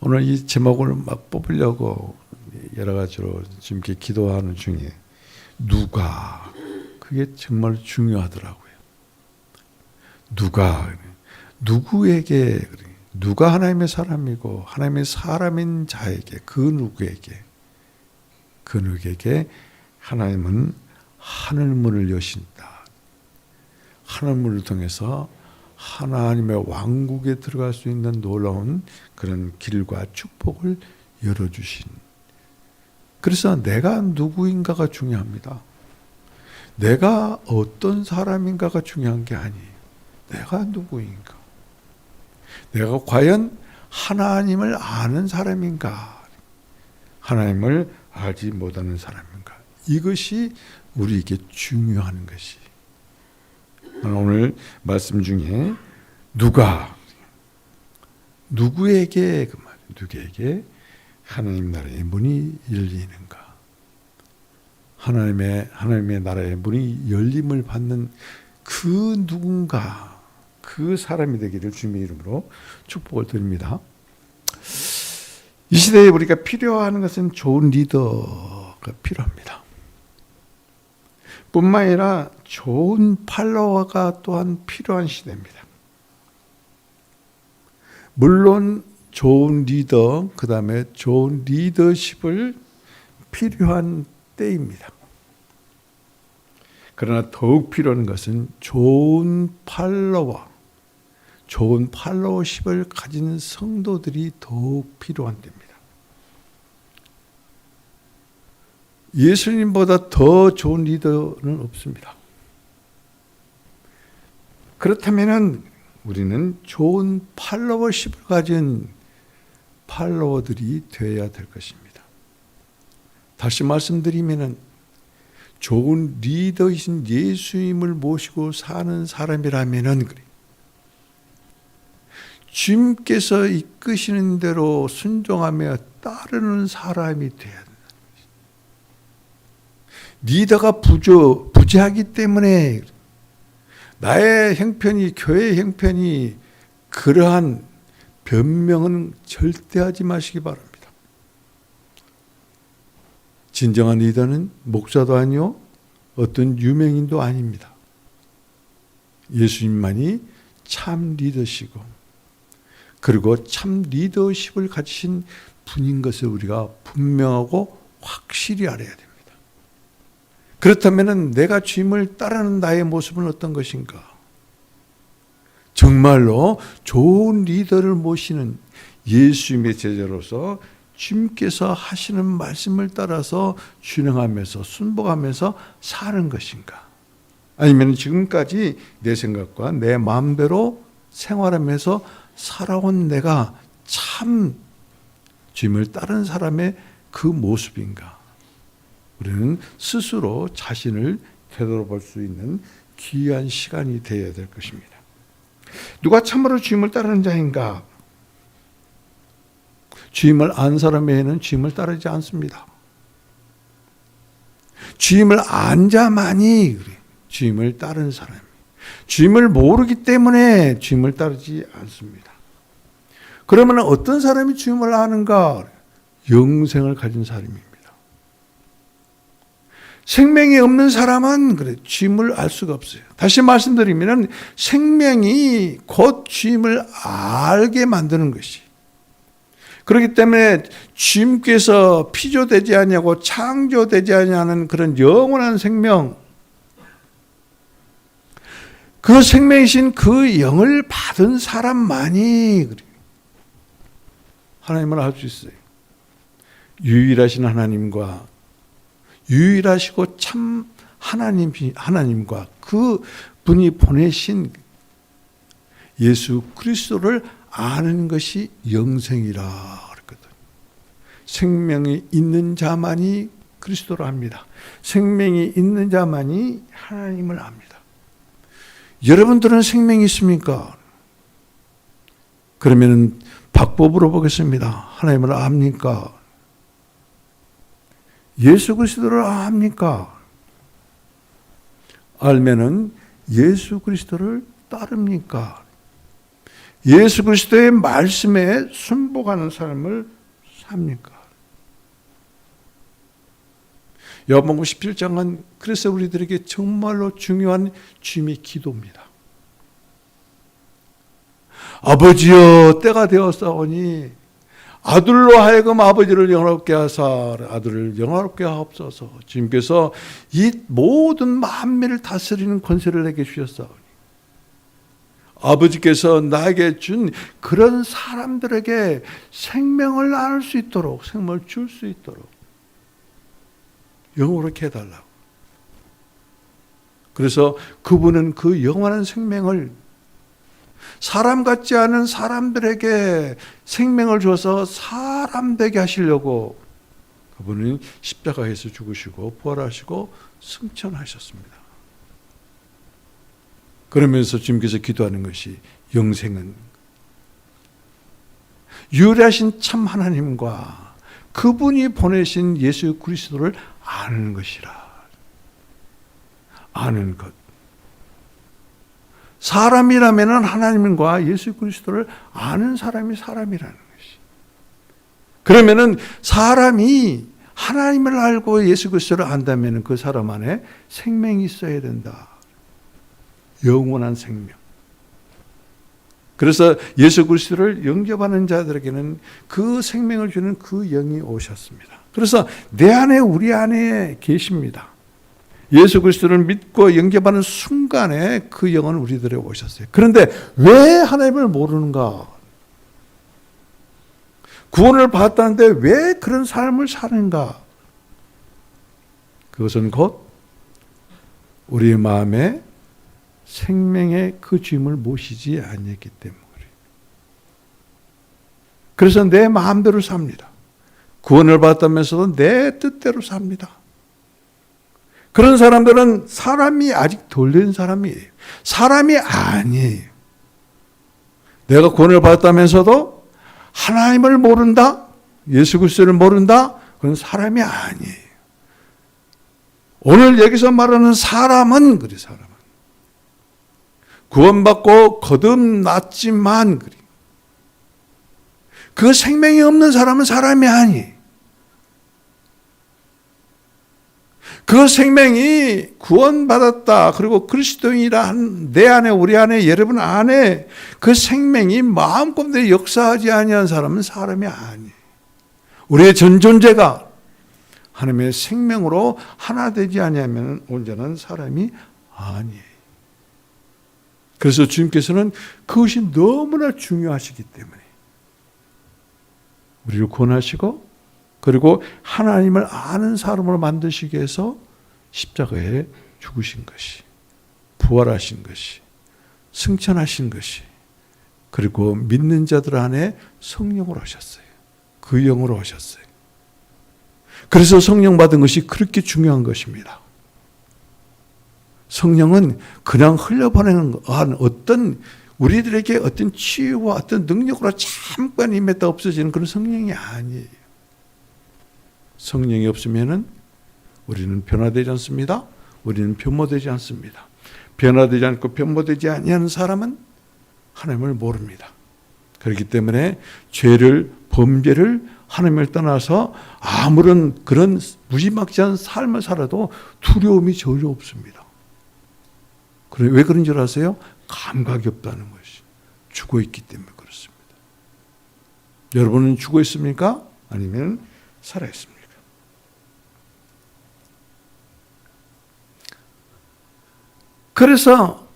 오늘 이 제목을 막 뽑으려고 여러 가지로 지금 이렇게 기도하는 중에 누가, 그게 정말 중요하더라고요. 누구에게, 누가 하나님의 사람이고 하나님의 사람인 자에게, 그 누구에게 하나님은 하늘문을 여신다. 하늘문을 통해서 하나님의 왕국에 들어갈 수 있는 놀라운 그런 길과 축복을 열어주신. 그래서 내가 누구인가가 중요합니다. 내가 어떤 사람인가가 중요한 게 아니에요. 내가 누구인가? 내가 과연 하나님을 아는 사람인가? 하나님을 알지 못하는 사람인가? 이것이 우리에게 중요한 것이. 오늘 말씀 중에 누구에게 하나님 나라의 문이 열리는가? 하나님의 나라의 문이 열림을 받는 그 누군가, 그 사람이 되기를 주님의 이름으로 축복을 드립니다. 이 시대에 우리가 필요한 것은 좋은 리더가 필요합니다. 뿐만 아니라 좋은 팔로워가 또한 필요한 시대입니다. 물론 좋은 리더, 그 다음에 좋은 리더십을 필요한 때입니다. 그러나 더욱 필요한 것은 좋은 팔로워십을 가진 성도들이 더욱 필요한 때입니다. 예수님보다 더 좋은 리더는 없습니다. 그렇다면 우리는 좋은 팔로워십을 가진 팔로워들이 되어야 될 것입니다. 다시 말씀드리면 좋은 리더이신 예수님을 모시고 사는 사람이라면 그래. 주님께서 이끄시는 대로 순종하며 따르는 사람이 되어야 된다. 리더가 부재하기 때문에 나의 형편이, 교회의 형편이 그러한 변명은 절대 하지 마시기 바랍니다. 진정한 리더는 목사도 아니요, 어떤 유명인도 아닙니다. 예수님만이 참 리더시고, 그리고 참 리더십을 가지신 분인 것을 우리가 분명하고 확실히 알아야 됩니다. 그렇다면 내가 주님을 따르는 나의 모습은 어떤 것인가? 정말로 좋은 리더를 모시는 예수님의 제자로서 주님께서 하시는 말씀을 따라서 준행하면서 순복하면서 사는 것인가? 아니면 지금까지 내 생각과 내 마음대로 생활하면서 살아온 내가 참 주님을 따르는 사람의 그 모습인가? 우리는 스스로 자신을 되돌아볼 수 있는 귀한 시간이 되어야 될 것입니다. 누가 참으로 주님을 따르는 자인가? 주님을 안 사람 외에는 주님을 따르지 않습니다. 주님을 안 자만이 주님을 따르는 사람입니다. 주님을 모르기 때문에 주님을 따르지 않습니다. 그러면 어떤 사람이 주님을 아는가? 영생을 가진 사람입니다. 생명이 없는 사람은 주님을 알 수가 없어요. 다시 말씀드리면 생명이 곧 주님을 알게 만드는 것이. 그렇기 때문에 주님께서 피조되지 아니하고 창조되지 아니하는 그런 영원한 생명, 그 생명이신 그 영을 받은 사람만이 하나님을 알 수 있어요. 유일하신 하나님과 유일하시고 참 하나님과 그 분이 보내신 예수 그리스도를 아는 것이 영생이라 그랬거든. 생명이 있는 자만이 그리스도를 압니다. 생명이 있는 자만이 하나님을 압니다. 여러분들은 생명이 있습니까? 그러면 박법으로 보겠습니다. 하나님을 압니까? 예수 그리스도를 압니까? 알면은 예수 그리스도를 따릅니까? 예수 그리스도의 말씀에 순복하는 삶을 삽니까? 요한복음 17장은 그래서 우리들에게 정말로 중요한 주님의 기도입니다. 아버지여 때가 되었사오니 아들로 하여금 아버지를 영화롭게 하사 아들을 영화롭게 하옵소서. 주님께서 이 모든 만민을 다스리는 권세를 내게 주셨사오니 아버지께서 나에게 준 그런 사람들에게 생명을 나눌 수 있도록, 생명을 줄 수 있도록 영원하게 해달라고. 그래서 그분은 그 영원한 생명을 사람 같지 않은 사람들에게 생명을 줘서 사람 되게 하시려고 그분은 십자가에서 죽으시고 부활하시고 승천하셨습니다. 그러면서 주님께서 기도하는 것이 영생은 유일하신 참 하나님과 그분이 보내신 예수 그리스도를 아는 것이라. 아는 것. 사람이라면 하나님과 예수 그리스도를 아는 사람이 사람이라는 것이. 그러면은 사람이 하나님을 알고 예수 그리스도를 안다면 그 사람 안에 생명이 있어야 된다. 영원한 생명. 그래서 예수 그리스도를 영접하는 자들에게는 그 생명을 주는 그 영이 오셨습니다. 그래서 내 안에 우리 안에 계십니다. 예수 그리스도를 믿고 영접하는 순간에 그 영은 우리들에 오셨어요. 그런데 왜 하나님을 모르는가? 구원을 받았다는데 왜 그런 삶을 사는가? 그것은 곧 우리의 마음에 생명의 그 주임을 모시지 않았기 때문에 그래요. 그래서 내 마음대로 삽니다. 구원을 받았다면서도 내 뜻대로 삽니다. 그런 사람들은 사람이 아직 덜 된 사람이에요. 사람이 아니에요. 내가 구원을 받았다면서도 하나님을 모른다? 예수 그리스도를 모른다? 그건 사람이 아니에요. 오늘 여기서 말하는 사람은 그래, 사람은. 구원받고 거듭났지만 그래. 그 생명이 없는 사람은 사람이 아니에요. 그 생명이 구원받았다. 그리고 그리스도인이라 내 안에 우리 안에 여러분 안에 그 생명이 마음껏 역사하지 아니한 사람은 사람이 아니에요. 우리의 전 존재가 하나님의 생명으로 하나 되지 아니하면 온전한 사람이 아니에요. 그래서 주님께서는 그것이 너무나 중요하시기 때문에 우리를 구원하시고 그리고 하나님을 아는 사람으로 만드시기 위해서 십자가에 죽으신 것이, 부활하신 것이, 승천하신 것이, 그리고 믿는 자들 안에 성령으로 하셨어요. 그 영으로 하셨어요. 그래서 성령 받은 것이 그렇게 중요한 것입니다. 성령은 그냥 흘려보내는 어떤 우리들에게 어떤 치유와 어떤 능력으로 잠깐 임했다 없어지는 그런 성령이 아니에요. 성령이 없으면은 우리는 변화되지 않습니다. 우리는 변모되지 않습니다. 변화되지 않고 변모되지 아니하는 사람은 하나님을 모릅니다. 그렇기 때문에 죄를, 범죄를 하나님을 떠나서 아무런 그런 무지막지한 삶을 살아도 두려움이 전혀 없습니다. 왜 그런 줄 아세요? 감각이 없다는 것이. 죽어 있기 때문에 그렇습니다. 여러분은 죽어 있습니까? 아니면 살아 있습니까? 그래서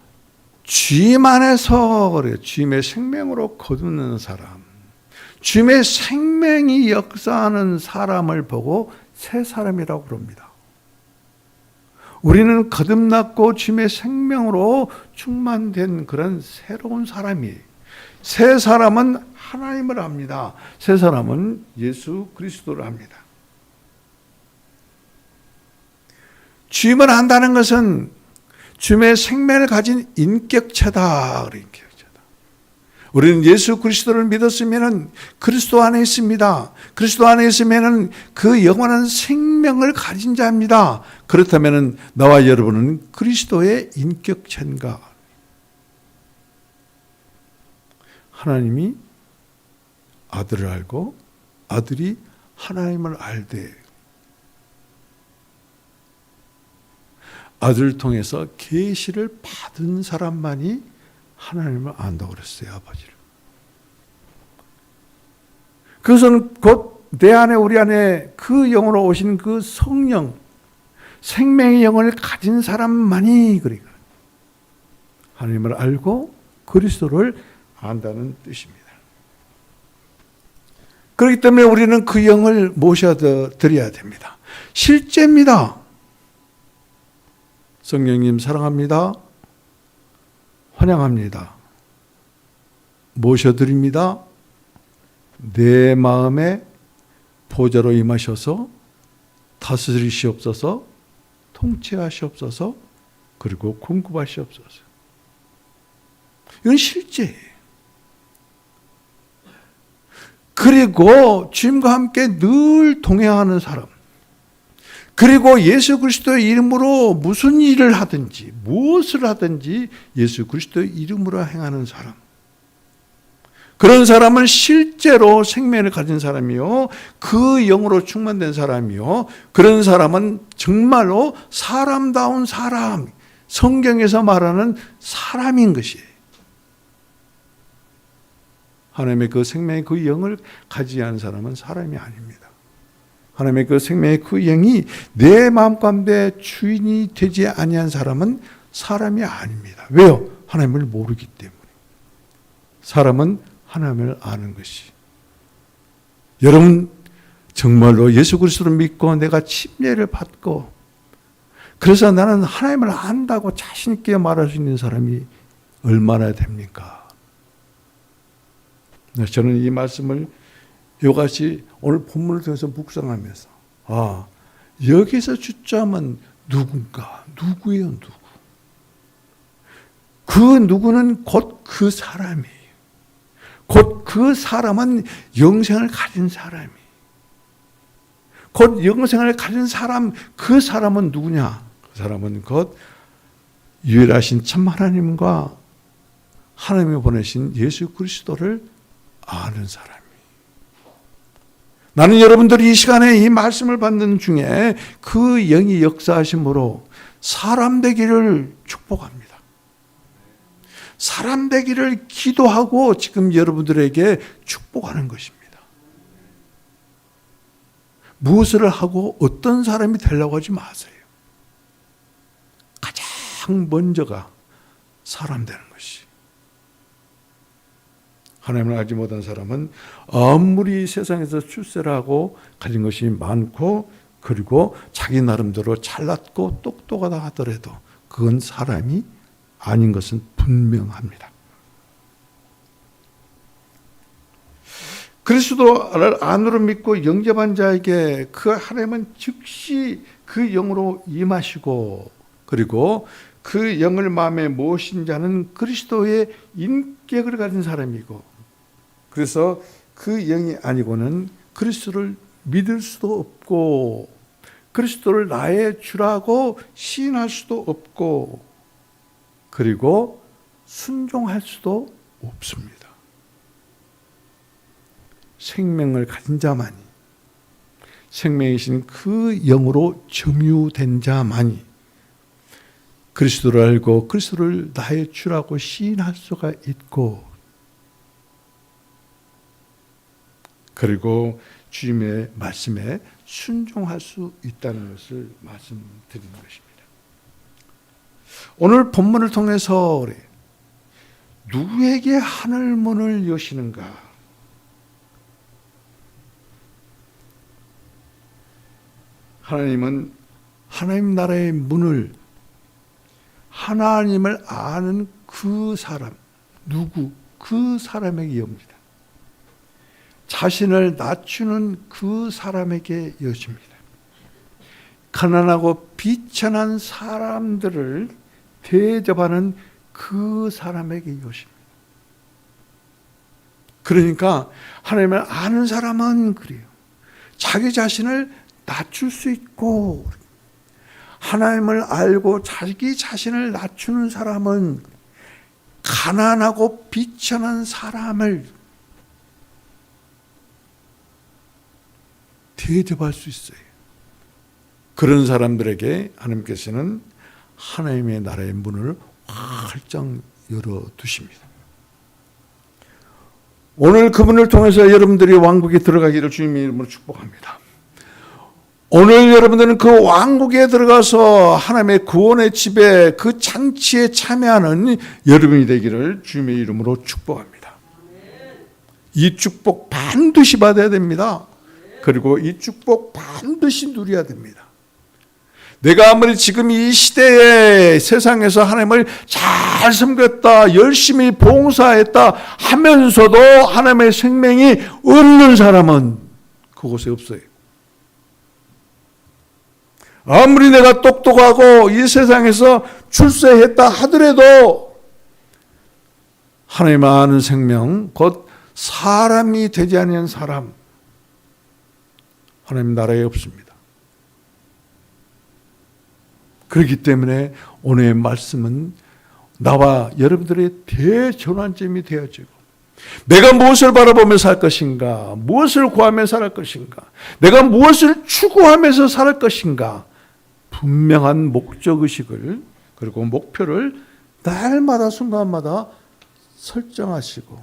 주님 안에서 그래요. 주님의 생명으로 거듭나는 사람. 주님의 생명이 역사하는 사람을 보고 새 사람이라고 그럽니다. 우리는 거듭났고 주님의 생명으로 충만된 그런 새로운 사람이에요. 새 사람은 하나님을 압니다. 새 사람은 예수 그리스도를 압니다. 주님을 안다는 것은 주님의 생명을 가진 인격체다. 우리는 예수 그리스도를 믿었으면 그리스도 안에 있습니다. 그리스도 안에 있으면 그 영원한 생명을 가진 자입니다. 그렇다면 나와 여러분은 그리스도의 인격체인가? 하나님이 아들을 알고 아들이 하나님을 알되 아들을 통해서 계시를 받은 사람만이 하나님을 안다고 그랬어요. 아버지를. 그것은 곧 내 안에 우리 안에 그 영으로 오신 그 성령, 생명의 영을 가진 사람만이 그러니까 하나님을 알고 그리스도를 안다는 뜻입니다. 그렇기 때문에 우리는 그 영을 모셔드려야 됩니다. 실제입니다. 성령님 사랑합니다. 환영합니다. 모셔드립니다. 내 마음에 보좌로 임하셔서 다스리시옵소서, 통치하시옵소서, 그리고 공급하시옵소서. 이건 실제예요. 그리고 주님과 함께 늘 동행하는 사람, 그리고 예수 그리스도의 이름으로 무슨 일을 하든지 무엇을 하든지 예수 그리스도의 이름으로 행하는 사람, 그런 사람은 실제로 생명을 가진 사람이요, 그 영으로 충만된 사람이요, 그런 사람은 정말로 사람다운 사람, 성경에서 말하는 사람인 것이에요. 하나님의 그 생명의 그 영을 가지지 않은 사람은 사람이 아닙니다. 하나님의 그 생명의 그 영이 내 마음 가운데 주인이 되지 아니한 사람은 사람이 아닙니다. 왜요? 하나님을 모르기 때문에. 사람은 하나님을 아는 것이. 여러분 정말로 예수 그리스도를 믿고 내가 침례를 받고 그래서 나는 하나님을 안다고 자신 있게 말할 수 있는 사람이 얼마나 됩니까? 저는 이 말씀을 이같이 오늘 본문을 통해서 묵상하면서 여기서 주점은 누군가? 누구예요? 누구? 그 누구는 곧 그 사람이에요. 곧 그 사람은 영생을 가진 사람이에요. 곧 영생을 가진 사람, 그 사람은 누구냐? 그 사람은 곧 유일하신 참 하나님과 하나님이 보내신 예수 그리스도를 아는 사람이에요. 나는 여러분들이 이 시간에 이 말씀을 받는 중에 그 영이 역사하심으로 사람 되기를 축복합니다. 사람 되기를 기도하고 지금 여러분들에게 축복하는 것입니다. 무엇을 하고 어떤 사람이 되려고 하지 마세요. 가장 먼저가 사람 되는 것이. 하나님을 알지 못한 사람은 아무리 세상에서 출세를 하고 가진 것이 많고 그리고 자기 나름대로 잘났고 똑똑하다 하더라도 그건 사람이 아닌 것은 분명합니다. 그리스도를 안으로 믿고 영접한 자에게 그 하나님은 즉시 그 영으로 임하시고 그리고 그 영을 마음에 모신 자는 그리스도의 인격을 가진 사람이고 그래서 그 영이 아니고는 그리스도를 믿을 수도 없고 그리스도를 나의 주라고 시인할 수도 없고 그리고 순종할 수도 없습니다. 생명을 가진 자만이 생명이신 그 영으로 점유된 자만이 그리스도를 알고 그리스도를 나의 주라고 시인할 수가 있고 그리고 주님의 말씀에 순종할 수 있다는 것을 말씀드리는 것입니다. 오늘 본문을 통해서 누구에게 하늘 문을 여시는가? 하나님은 하나님 나라의 문을 하나님을 아는 그 사람, 누구? 그 사람에게 엽니다. 자신을 낮추는 그 사람에게 여십니다. 가난하고 비천한 사람들을 대접하는 그 사람에게 여십니다. 그러니까 하나님을 아는 사람은 그래요. 자기 자신을 낮출 수 있고 하나님을 알고 자기 자신을 낮추는 사람은 가난하고 비천한 사람을 대접할 수 있어요. 그런 사람들에게 하나님께서는 하나님의 나라의 문을 활짝 열어두십니다. 오늘 그분을 통해서 여러분들이 왕국에 들어가기를 주님의 이름으로 축복합니다. 오늘 여러분들은 그 왕국에 들어가서 하나님의 구원의 집에 그 잔치에 참여하는 여러분이 되기를 주님의 이름으로 축복합니다. 이 축복 반드시 받아야 됩니다. 그리고 이 축복 반드시 누려야 됩니다. 내가 아무리 지금 이 시대에 세상에서 하나님을 잘 섬겼다, 열심히 봉사했다 하면서도 하나님의 생명이 없는 사람은 그곳에 없어요. 아무리 내가 똑똑하고 이 세상에서 출세했다 하더라도 하나님 아는 생명, 곧 사람이 되지 않는 사람, 하나님 나라에 없습니다. 그렇기 때문에 오늘의 말씀은 나와 여러분들의 대전환점이 되어지고, 내가 무엇을 바라보며 살 것인가, 무엇을 구하며 살 것인가, 내가 무엇을 추구하면서 살 것인가, 분명한 목적의식을, 그리고 목표를 날마다 순간마다 설정하시고,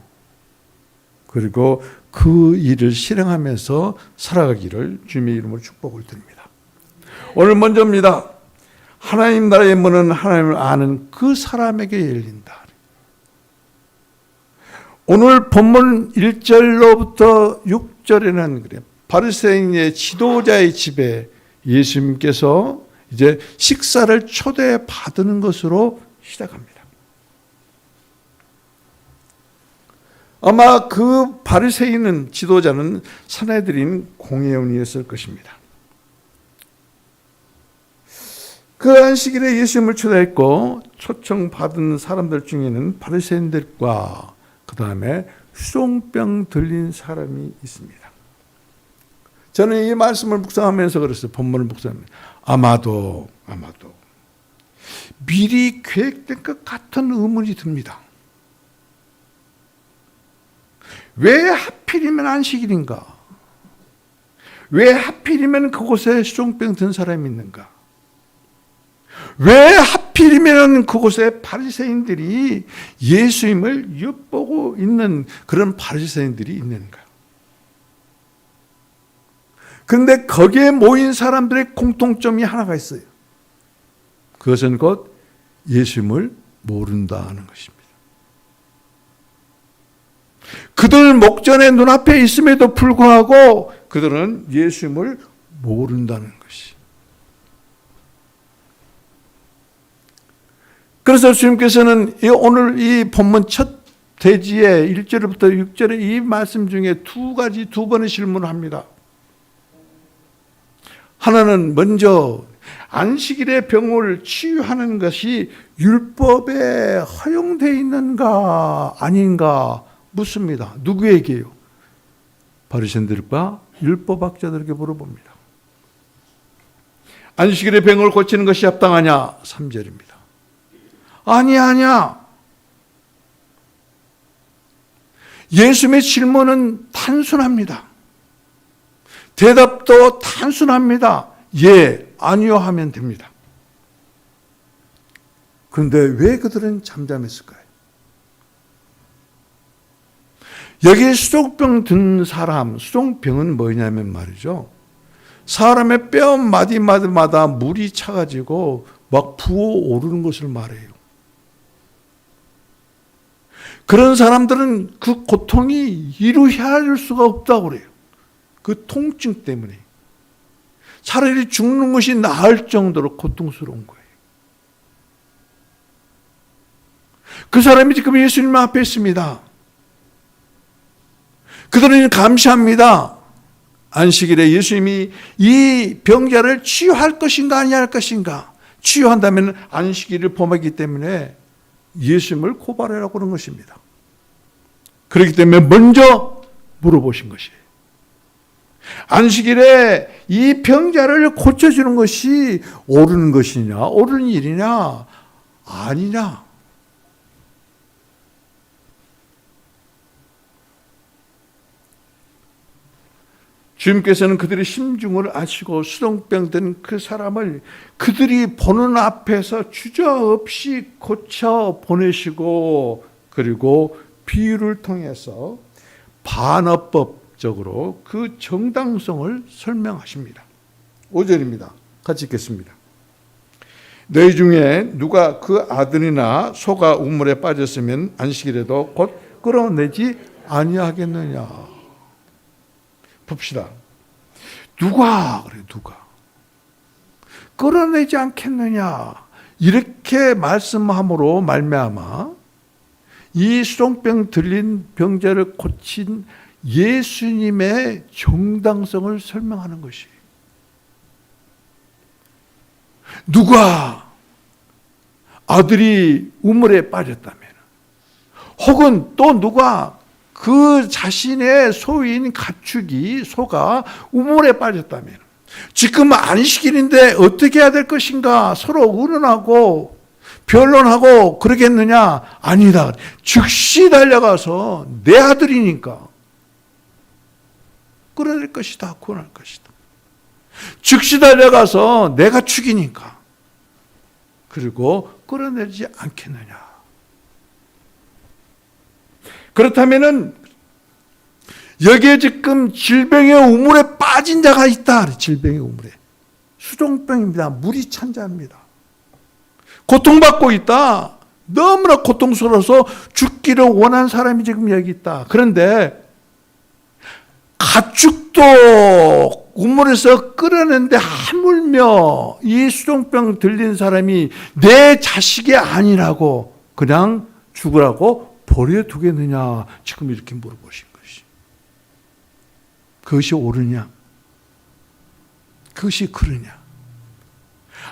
그리고 그 일을 실행하면서 살아가기를 주님의 이름으로 축복을 드립니다. 오늘 먼저입니다. 하나님 나라의 문은 하나님을 아는 그 사람에게 열린다. 오늘 본문 1절로부터 6절에는 그래요. 바리새인의 지도자의 집에 예수님께서 이제 식사를 초대받는 것으로 시작합니다. 아마 그 바리새인은, 지도자는 산헤드린 공회원이었을 것입니다. 그 안식일에 예수님을 초대했고 초청받은 사람들 중에는 바리새인들과 그 다음에 수종병 들린 사람이 있습니다. 저는 이 말씀을 묵상하면서 그랬어요. 본문을 묵상하면서 아마도 미리 계획된 것 같은 의문이 듭니다. 왜 하필이면 안식일인가? 왜 하필이면 그곳에 수종병 든 사람이 있는가? 왜 하필이면 그곳에 바리새인들이 예수님을 엿보고 있는 그런 바리새인들이 있는가? 그런데 거기에 모인 사람들의 공통점이 하나가 있어요. 그것은 곧 예수님을 모른다는 것입니다. 그들 목전에 눈앞에 있음에도 불구하고 그들은 예수님을 모른다는 것이. 그래서 주님께서는 오늘 이 본문 첫 대지에 1절부터 6절의 이 말씀 중에 두 번의 질문을 합니다. 하나는 먼저 안식일의 병을 치유하는 것이 율법에 허용되어 있는가 아닌가 묻습니다. 누구에게요? 바리새인들과 율법학자들에게 물어봅니다. 안식일의 병을 고치는 것이 합당하냐? 3절입니다. 아니야. 예수님의 질문은 단순합니다. 대답도 단순합니다. 예, 아니요 하면 됩니다. 그런데 왜 그들은 잠잠했을까요? 여기 수종병 든 사람, 수종병은 뭐냐면 말이죠. 사람의 뼈 마디마디마다 물이 차가지고 막 부어오르는 것을 말해요. 그런 사람들은 그 고통이 이루 헤아릴 수가 없다고 그래요. 그 통증 때문에. 차라리 죽는 것이 나을 정도로 고통스러운 거예요. 그 사람이 지금 예수님 앞에 있습니다. 그들은 감시합니다. 안식일에 예수님이 이 병자를 치유할 것인가 아니할 것인가. 치유한다면 안식일을 범하기 때문에 예수님을 고발하라고 그런 것입니다. 그렇기 때문에 먼저 물어보신 것이에요. 안식일에 이 병자를 고쳐주는 것이 옳은 것이냐, 옳은 일이냐, 아니냐. 주님께서는 그들의 심중을 아시고 수동병 든 그 사람을 그들이 보는 앞에서 주저없이 고쳐 보내시고, 그리고 비유를 통해서 반어법적으로 그 정당성을 설명하십니다. 5절입니다. 같이 읽겠습니다. 너희 중에 누가 그 아들이나 소가 우물에 빠졌으면 안식일에도 곧 끌어내지 아니하겠느냐. 봅시다. 누가 끌어내지 않겠느냐, 이렇게 말씀함으로 말미암아 이 수종병 들린 병자를 고친 예수님의 정당성을 설명하는 것이, 누가 아들이 우물에 빠졌다면, 혹은 또 누가 그 자신의 소인 가축이, 소가 우물에 빠졌다면, 지금 안식일인데 어떻게 해야 될 것인가 서로 의논하고 변론하고 그러겠느냐? 아니다. 즉시 달려가서 내 아들이니까 끌어낼 것이다, 구원할 것이다. 즉시 달려가서 내가 죽이니까, 그리고 끌어내지 않겠느냐. 그렇다면은 여기에 지금 질병의 우물에 빠진 자가 있다. 질병의 우물에. 수종병입니다. 물이 찬 자입니다. 고통받고 있다. 너무나 고통스러워서 죽기를 원한 사람이 지금 여기 있다. 그런데 가축도 우물에서 끌어낸데 하물며 이 수종병 들린 사람이 내 자식이 아니라고 그냥 죽으라고 버려두겠느냐, 지금 이렇게 물어보신 것이. 그것이 옳으냐? 그것이 그러냐?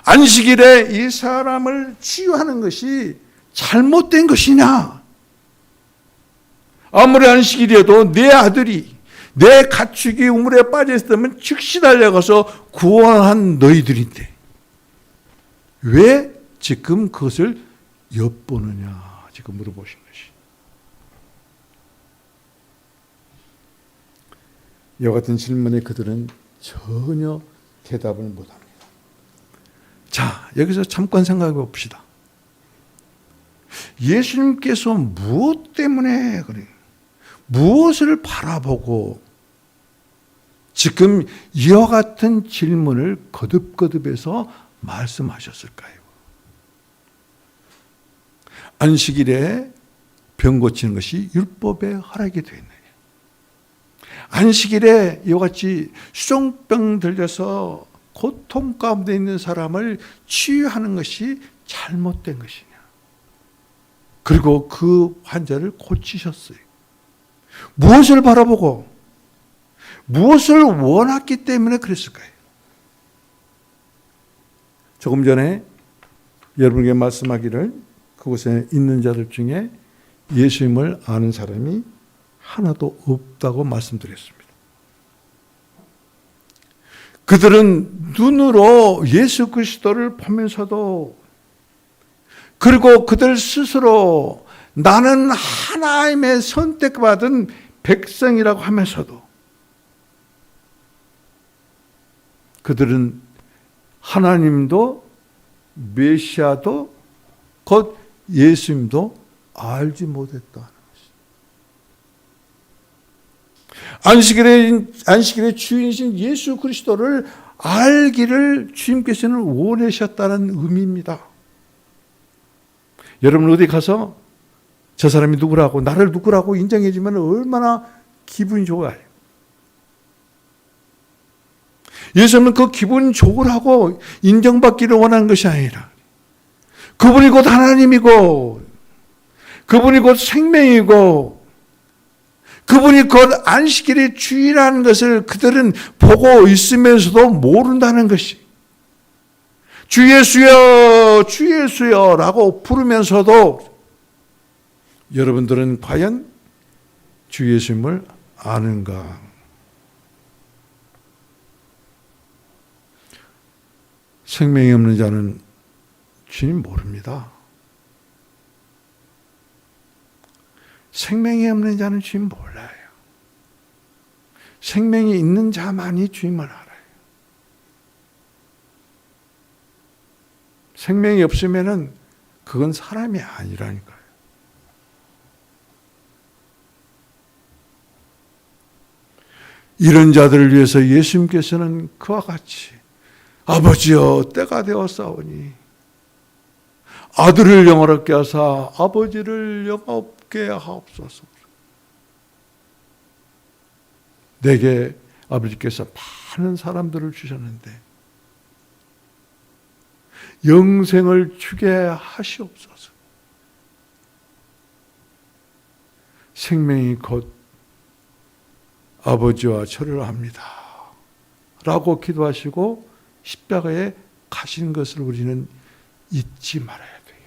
안식일에 이 사람을 치유하는 것이 잘못된 것이냐? 아무리 안식일이어도 내 아들이, 내 가축이 우물에 빠져있다면 즉시 달려가서 구원한 너희들인데 왜 지금 그것을 엿보느냐, 지금 물어보신 것이. 이와 같은 질문에 그들은 전혀 대답을 못합니다. 자, 여기서 잠깐 생각해 봅시다. 예수님께서 무엇 때문에 그래요? 무엇을 바라보고 지금 이와 같은 질문을 거듭거듭해서 말씀하셨을까요? 안식일에 병 고치는 것이 율법에 허락이 되어 있느냐? 안식일에 이와 같이 수종병 들려서 고통 가운데 있는 사람을 치유하는 것이 잘못된 것이냐? 그리고 그 환자를 고치셨어요. 무엇을 바라보고 무엇을 원했기 때문에 그랬을까요? 조금 전에 여러분에게 말씀하기를 그곳에 있는 자들 중에 예수님을 아는 사람이 하나도 없다고 말씀드렸습니다. 그들은 눈으로 예수 그리스도를 보면서도, 그리고 그들 스스로 나는 하나님의 선택받은 백성이라고 하면서도 그들은 하나님도 메시아도 곧 예수님도 알지 못했다. 안식일의 주인이신 예수 그리스도를 알기를 주님께서는 원하셨다는 의미입니다. 여러분 어디 가서 저 사람이 누구라고, 나를 누구라고 인정해 주면 얼마나 기분이 좋아요. 예수님은 그 기분 좋으라고 인정받기를 원하는 것이 아니라 그분이 곧 하나님이고 그분이 곧 생명이고 그분이 곧 안식일의 주인이라는 것을 그들은 보고 있으면서도 모른다는 것이, 주 예수여 주 예수여 라고 부르면서도 여러분들은 과연 주 예수님을 아는가? 생명이 없는 자는 주님 모릅니다. 생명이 없는 자는 주님 몰라요. 생명이 있는 자만이 주님을 알아요. 생명이 없으면은 그건 사람이 아니라니까요. 이런 자들을 위해서 예수님께서는 그와 같이 아버지여 때가 되었사오니 아들을 영화롭게 하사 아버지를 영화롭게 하옵소서. 내게 아버지께서 많은 사람들을 주셨는데 영생을 주게 하시옵소서. 생명이 곧 아버지와 저를 합니다 라고 기도하시고 십자가에 가신 것을 우리는 잊지 말아야 돼요.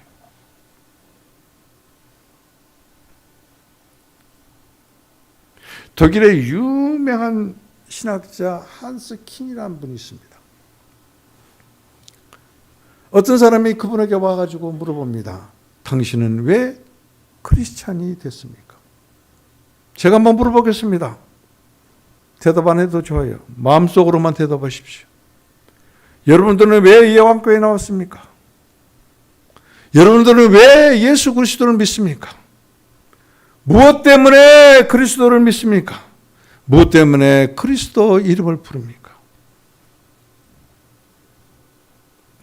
독일의 유명한 신학자 한스 킹이라는 분이 있습니다. 어떤 사람이 그분에게 와가지고 물어봅니다. 당신은 왜 크리스찬이 됐습니까? 제가 한번 물어보겠습니다. 대답 안 해도 좋아요. 마음속으로만 대답하십시오. 여러분들은 왜 예수교회에 나왔습니까? 여러분들은 왜 예수 그리스도를 믿습니까? 무엇 때문에 그리스도를 믿습니까? 무엇 때문에 그리스도 이름을 부릅니까?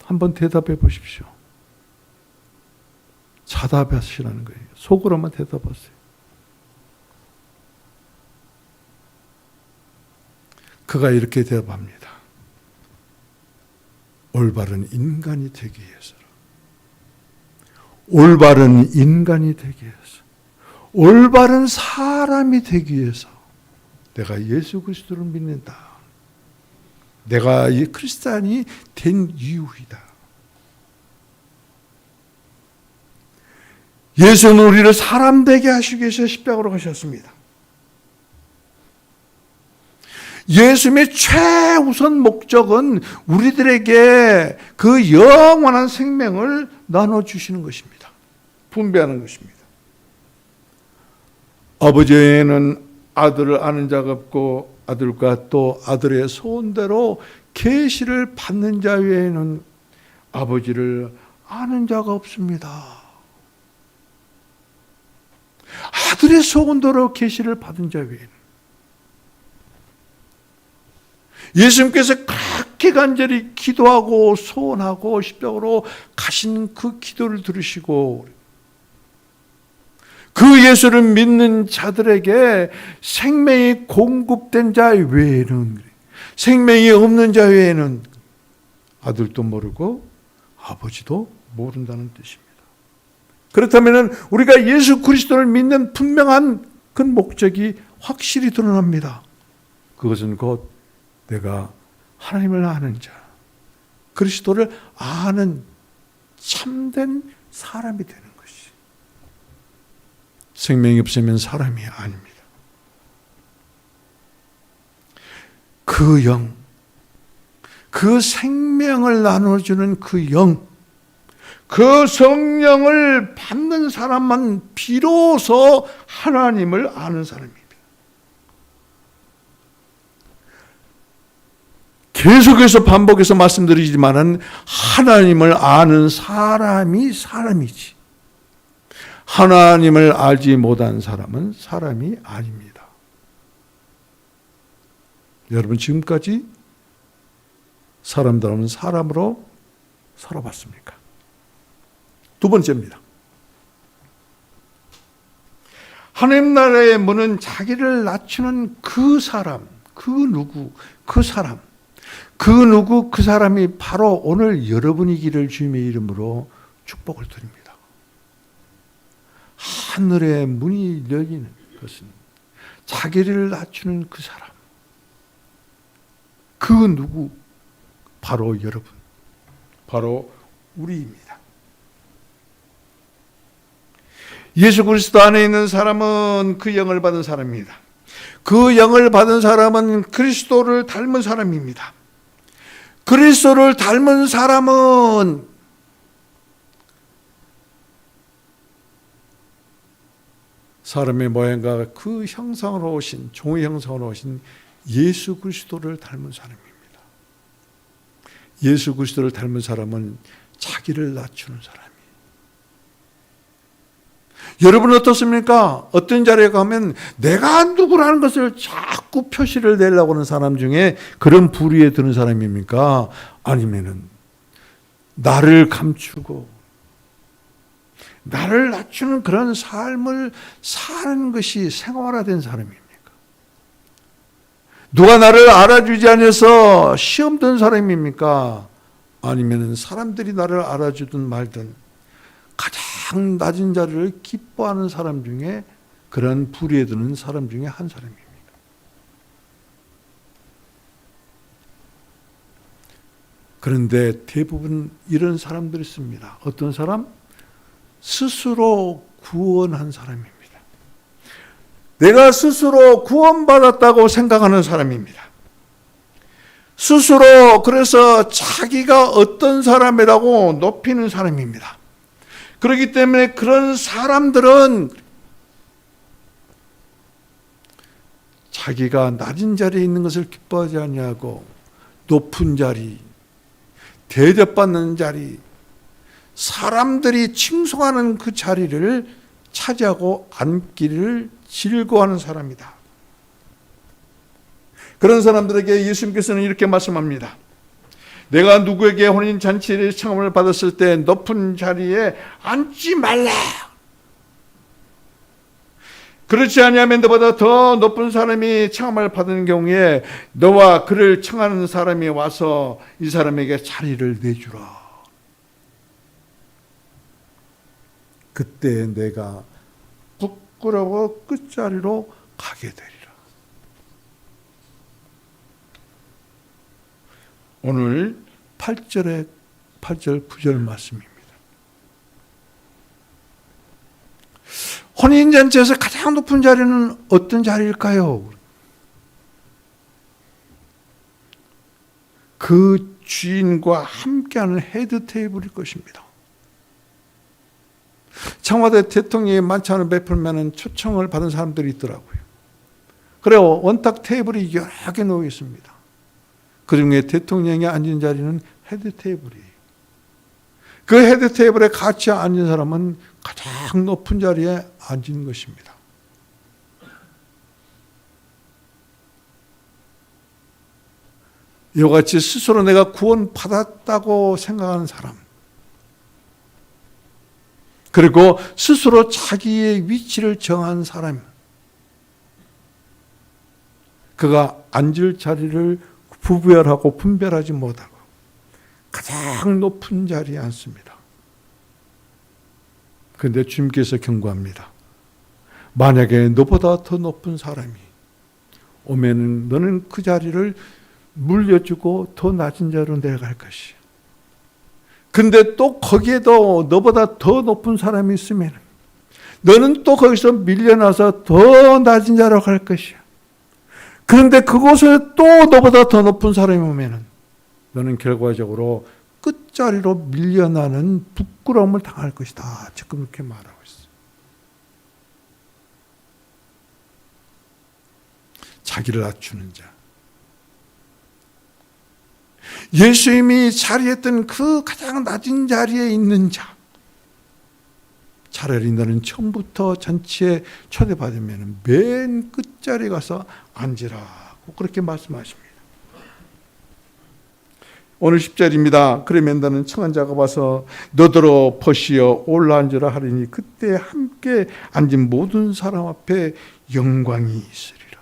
한번 대답해 보십시오. 자답하시라는 거예요. 속으로만 대답하세요. 그가 이렇게 대답합니다. 올바른 인간이 되기 위해서. 올바른 인간이 되기 위해서. 올바른 사람이 되기 위해서 내가 예수 그리스도를 믿는다. 내가 이 크리스찬이 된 이유이다. 예수는 우리를 사람 되게 하시기 위해서 십자가로 가셨습니다. 예수님의 최우선 목적은 우리들에게 그 영원한 생명을 나눠주시는 것입니다. 분배하는 것입니다. 아버지 외에는 아들을 아는 자가 없고 아들과 또 아들의 소원대로 계시를 받는 자 외에는 아버지를 아는 자가 없습니다. 아들의 소원대로 계시를 받은 자 외에는 예수님께서 그렇게 간절히 기도하고 소원하고 십자가로 가신 그 기도를 들으시고 그 예수를 믿는 자들에게 생명이 공급된 자 외에는, 생명이 없는 자 외에는 아들도 모르고 아버지도 모른다는 뜻입니다. 그렇다면 우리가 예수 그리스도를 믿는 분명한 그 목적이 확실히 드러납니다. 그것은 곧 내가 하나님을 아는 자, 그리스도를 아는 참된 사람이 되는 것이. 생명이 없으면 사람이 아닙니다. 그 영, 그 생명을 나눠주는 그 영, 그 성령을 받는 사람만 비로소 하나님을 아는 사람입니다. 계속해서 반복해서 말씀드리지만은 하나님을 아는 사람이 사람이지 하나님을 알지 못한 사람은 사람이 아닙니다. 여러분 지금까지 사람다운 사람으로 살아봤습니까? 두 번째입니다. 하나님 나라의 문은 자기를 낮추는 그 사람, 그 누구, 그 사람, 그 누구, 그 사람이 바로 오늘 여러분이기를 주님의 이름으로 축복을 드립니다. 하늘의 문이 열리는 것은 자기를 낮추는 그 사람, 그 누구, 바로 여러분, 바로 우리입니다. 예수 그리스도 안에 있는 사람은 그 영을 받은 사람입니다. 그 영을 받은 사람은 그리스도를 닮은 사람입니다. 그리스도를 닮은 사람은 사람의 모양과 그 형상으로 오신, 종의 형상으로 오신 예수 그리스도를 닮은 사람입니다. 예수 그리스도를 닮은 사람은 자기를 낮추는 사람이에요. 여러분 어떻습니까? 어떤 자리에 가면 내가 누구라는 것을 자꾸 표시를 내려고 하는 사람 중에 그런 부류에 드는 사람입니까? 아니면은 나를 감추고 나를 낮추는 그런 삶을 사는 것이 생활화된 사람입니까? 누가 나를 알아주지 않아서 시험 든 사람입니까? 아니면 사람들이 나를 알아주든 말든 가장 낮은 자리를 기뻐하는 사람 중에 그런 부류에 드는 사람 중에 한 사람입니다. 그런데 대부분 이런 사람들이 있습니다. 어떤 사람? 스스로 구원한 사람입니다. 내가 스스로 구원받았다고 생각하는 사람입니다. 스스로 그래서 자기가 어떤 사람이라고 높이는 사람입니다. 그렇기 때문에 그런 사람들은 자기가 낮은 자리에 있는 것을 기뻐하지 아니하고 높은 자리, 대접받는 자리, 사람들이 칭송하는 그 자리를 차지하고 앉기를 즐거워하는 사람이다. 그런 사람들에게 예수님께서는 이렇게 말씀합니다. 내가 누구에게 혼인잔치의 청함을 받았을 때 높은 자리에 앉지 말라. 그렇지 아니하면 너보다 더 높은 사람이 청함을 받은 경우에 너와 그를 청하는 사람이 와서 이 사람에게 자리를 내주라. 그때 내가 부끄러워 끝자리로 가게 되리라. 오늘 8절 9절 말씀입니다. 혼인잔치에서 가장 높은 자리는 어떤 자리일까요? 그 주인과 함께하는 헤드 테이블일 것입니다. 청와대 대통령이 만찬을 베풀면 초청을 받은 사람들이 있더라고요. 그래요. 원탁 테이블이 여러 개 놓여 있습니다. 그 중에 대통령이 앉은 자리는 헤드 테이블이에요. 그 헤드 테이블에 같이 앉은 사람은 가장 높은 자리에 앉은 것입니다. 이와 같이 스스로 내가 구원받았다고 생각하는 사람, 그리고 스스로 자기의 위치를 정한 사람, 그가 앉을 자리를 구별하고 분별하지 못하고 가장 높은 자리에 앉습니다. 그런데 주님께서 경고합니다. 만약에 너보다 더 높은 사람이 오면 너는 그 자리를 물려주고 더 낮은 자리로 내려갈 것이야. 근데 또 거기에도 너보다 더 높은 사람이 있으면 너는 또 거기서 밀려나서 더 낮은 자리로 갈 것이야. 그런데 그곳에 또 너보다 더 높은 사람이 오면 너는 결과적으로 끝자리로 밀려나는 부끄러움을 당할 것이다. 지금 이렇게 말하고 있어요. 자기를 낮추는 자. 예수님이 자리했던 그 가장 낮은 자리에 있는 자. 차라리 너는 처음부터 잔치에 초대받으면 맨 끝자리에 가서 앉으라고 그렇게 말씀하십니다. 오늘 10절입니다. 그러면 너는 청한 자가 와서 너더러 벗이어 올라앉으라 하리니 그때 함께 앉은 모든 사람 앞에 영광이 있으리라.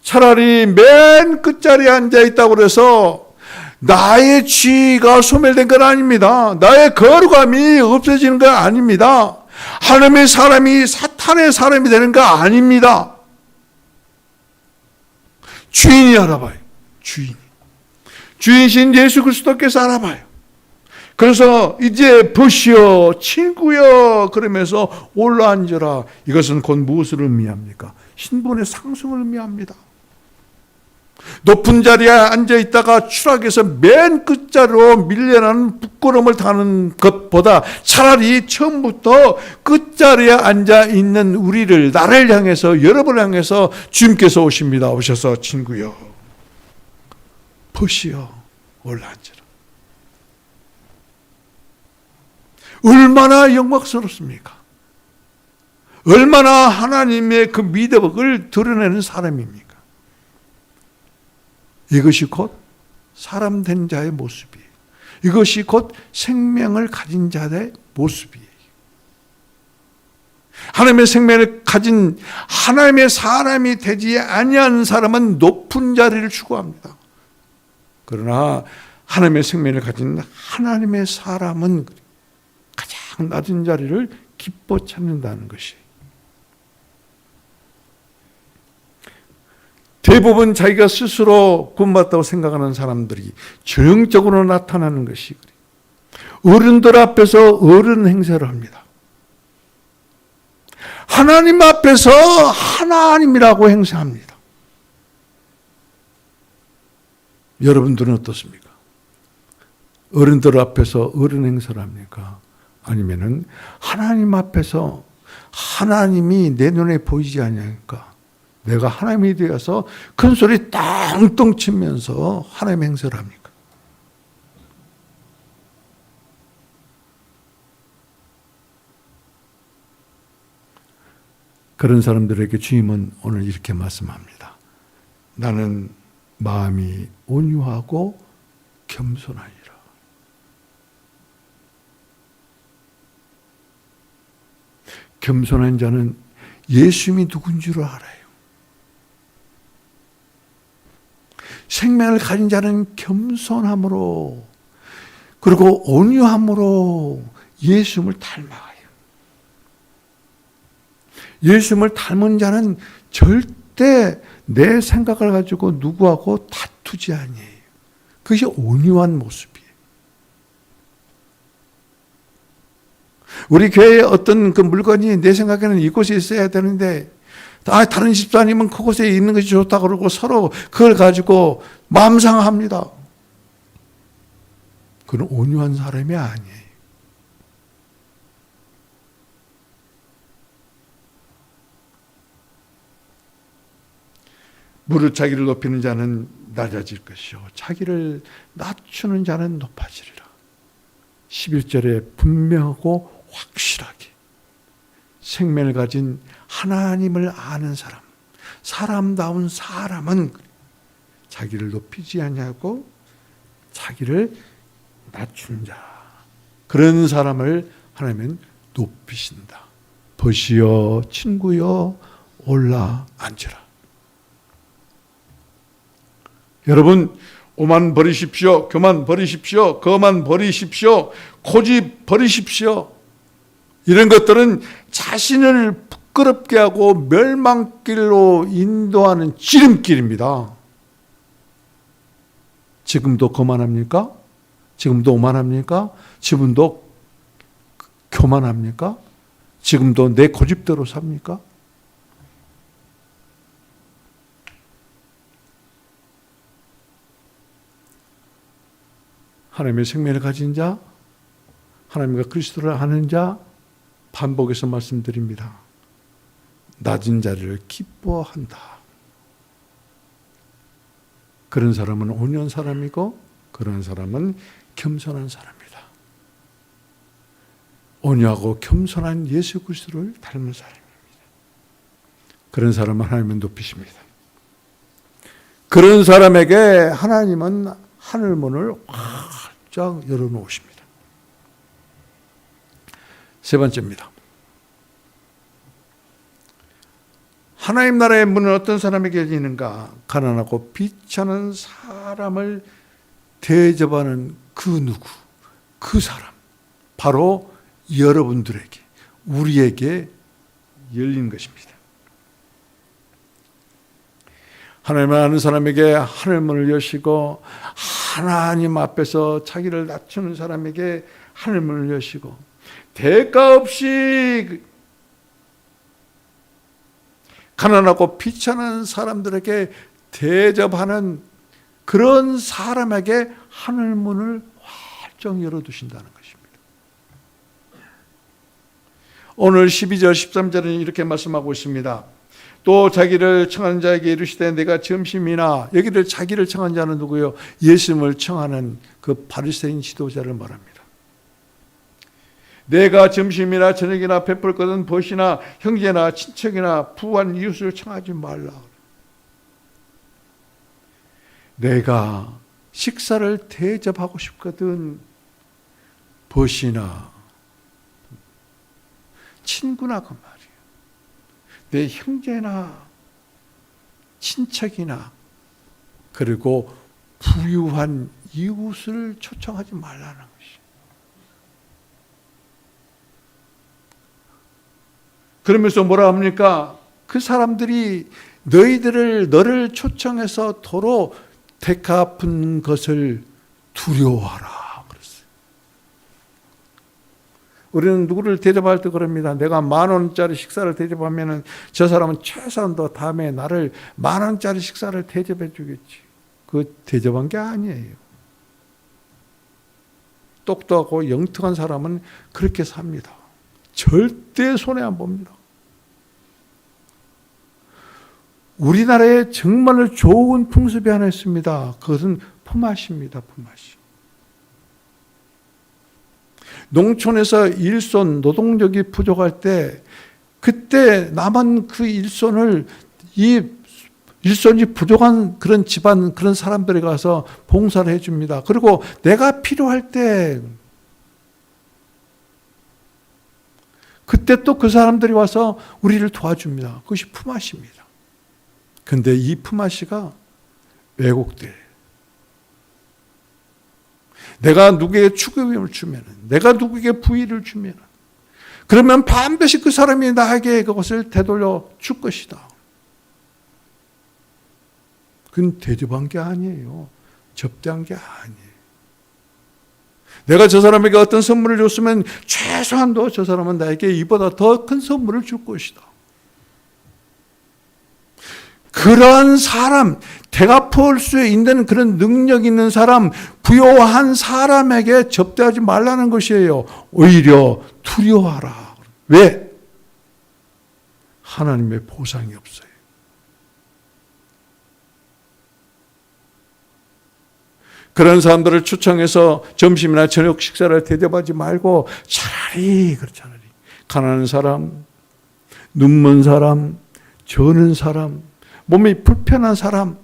차라리 맨 끝자리에 앉아있다고 해서 나의 지위가 소멸된 건 아닙니다. 나의 거룩함이 없어지는 건 아닙니다. 하나님의 사람이 사탄의 사람이 되는 거 아닙니다. 주인이 알아봐요. 주인이신 예수 그리스도께서 알아봐요. 그래서 이제 벗이여 친구여 그러면서 올라앉으라. 이것은 곧 무엇을 의미합니까? 신분의 상승을 의미합니다. 높은 자리에 앉아 있다가 추락해서 맨 끝자리로 밀려나는 부끄러움을 당하는 것보다 차라리 처음부터 끝자리에 앉아 있는 우리를, 나를 향해서, 여러분을 향해서 주님께서 오십니다. 오셔서 친구여, 보시오, 올라앉으라. 얼마나 영광스럽습니까? 얼마나 하나님의 그 믿음을 드러내는 사람입니까? 이것이 곧 사람 된 자의 모습이에요. 이것이 곧 생명을 가진 자의 모습이에요. 하나님의 생명을 가진 하나님의 사람이 되지 아니한 사람은 높은 자리를 추구합니다. 그러나 하나님의 생명을 가진 하나님의 사람은 가장 낮은 자리를 기뻐 찾는다는 것이에요. 대부분 자기가 스스로 구원받았다고 생각하는 사람들이 전형적으로 나타나는 것이 어른들 앞에서 어른 행세를 합니다. 하나님 앞에서 하나님이라고 행세합니다. 여러분들은 어떻습니까? 어른들 앞에서 어른 행세를 합니까? 아니면은 하나님 앞에서 하나님이 내 눈에 보이지 않으니까 내가 하나님이 되어서 큰 소리 땅땅 치면서 하나님 행세를 합니까? 그런 사람들에게 주님은 오늘 이렇게 말씀합니다. 나는 마음이 온유하고 겸손하니라. 겸손한 자는 예수님이 누군 줄 알아요. 생명을 가진 자는 겸손함으로 그리고 온유함으로 예수님을 닮아가요. 예수님을 닮은 자는 절대 내 생각을 가지고 누구하고 다투지 아니에요. 그것이 온유한 모습이에요. 우리 교회에 어떤 그 물건이 내 생각에는 이곳에 있어야 되는데 다른 집사님은 그곳에 있는 것이 좋다 그러고 서로 그걸 가지고 마음 상합니다. 그건 온유한 사람이 아니에요. 무릇 자기를 높이는 자는 낮아질 것이요 자기를 낮추는 자는 높아지리라. 11절에 분명하고 확실하게 생명을 가진 하나님을 아는 사람, 사람다운 사람은 자기를 높이지 아니하고 자기를 낮추는 자, 그런 사람을 하나님은 높이신다. 보시오 친구여 올라앉으라. 여러분, 오만 버리십시오. 교만 버리십시오. 거만 버리십시오. 고집 버리십시오. 이런 것들은 자신을 부끄럽게 하고 멸망길로 인도하는 지름길입니다. 지금도 거만합니까? 지금도 오만합니까? 지금도 교만합니까? 지금도 내 고집대로 삽니까? 하나님의 생명을 가진 자, 하나님과 그리스도를 아는 자, 반복해서 말씀드립니다. 낮은 자리를 기뻐한다. 그런 사람은 온유한 사람이고 그런 사람은 겸손한 사람이다. 온유하고 겸손한 예수 그리스도를 닮은 사람입니다. 그런 사람은 하나님은 높이십니다. 그런 사람에게 하나님은 하늘문을 활짝 열어놓으십니다. 세 번째입니다. 하나님 나라의 문은 어떤 사람에게 열리는가? 가난하고 비천한 사람을 대접하는 그 누구? 그 사람. 바로 여러분들에게, 우리에게 열린 것입니다. 하나님을 아는 사람에게 하늘문을 여시고 하나님 앞에서 자기를 낮추는 사람에게 하늘문을 여시고 대가 없이 가난하고 비천한 사람들에게 대접하는 그런 사람에게 하늘문을 활짝 열어두신다는 것입니다. 오늘 12절 13절은 이렇게 말씀하고 있습니다. 또 자기를 청하는 자에게 이르시되 내가 점심이나, 여기를 자기를 청한 자는 누구요? 예수님을 청하는 그 바리새인 지도자를 말합니다. 내가 점심이나 저녁이나 베풀 것은 벗이나 형제나 친척이나 부한 이웃을 청하지 말라. 내가 식사를 대접하고 싶거든 벗이나 친구나 그 말이에요. 내 형제나 친척이나 그리고 부유한 이웃을 초청하지 말라는 것이에요. 그러면서 뭐라 합니까? 그 사람들이 너를 초청해서 도로 대갚은 것을 두려워하라 그랬어요. 우리는 누구를 대접할 때 그럽니다. 내가 10,000원짜리 식사를 대접하면 저 사람은 최소한도 다음에 나를 10,000원짜리 식사를 대접해 주겠지. 그 대접한 게 아니에요. 똑똑하고 영특한 사람은 그렇게 삽니다. 절대 손해 안 봅니다. 우리나라에 정말로 좋은 풍습이 하나 있습니다. 그것은 품앗입니다. 품앗이. 농촌에서 일손, 노동력이 부족할 때 그때 남은 그 일손을 이 일손이 부족한 그런 집안, 그런 사람들에 가서 봉사를 해줍니다. 그리고 내가 필요할 때 그때 또 그 사람들이 와서 우리를 도와줍니다. 그것이 품앗입니다. 그런데 이 품앗이가 왜곡돼요. 내가 누구에게 축의금을 주면, 내가 누구에게 부의를 주면, 그러면 반드시 그 사람이 나에게 그것을 되돌려 줄 것이다. 그건 대접한 게 아니에요. 접대한 게 아니에요. 내가 저 사람에게 어떤 선물을 줬으면 최소한도 저 사람은 나에게 이보다 더 큰 선물을 줄 것이다. 그러한 사람, 대갚을 수 있는 그런 능력 있는 사람, 부요한 사람에게 접대하지 말라는 것이에요. 오히려 두려워하라. 왜? 하나님의 보상이 없어요. 그런 사람들을 초청해서 점심이나 저녁 식사를 대접하지 말고 차라리 가난한 사람, 눈먼 사람, 저는 사람, 몸이 불편한 사람,